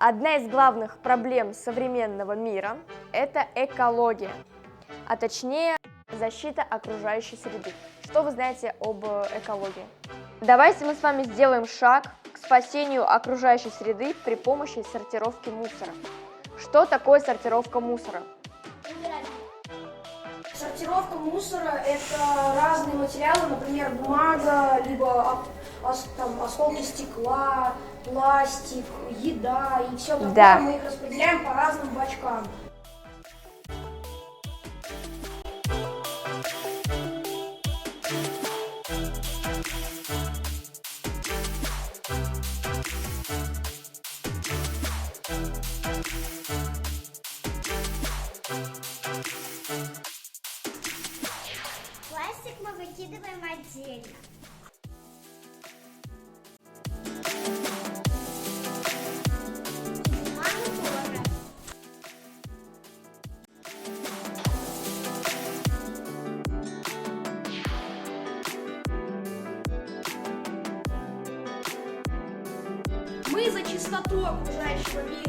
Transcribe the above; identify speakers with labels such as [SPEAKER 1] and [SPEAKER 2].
[SPEAKER 1] Одна из главных проблем современного мира – это экология, а точнее защита окружающей среды. Что вы знаете об экологии? Давайте мы с вами сделаем шаг к спасению окружающей среды при помощи сортировки мусора. Что такое сортировка мусора?
[SPEAKER 2] Сортировка мусора – это разные материалы, например, бумага, либо осколки стекла, пластик, еда и все такое.
[SPEAKER 1] Да.
[SPEAKER 2] Мы их распределяем по разным бачкам.
[SPEAKER 3] Пластик мы выкидываем отдельно. Бумагу тоже.
[SPEAKER 2] Мы за чистоту окружающего мира.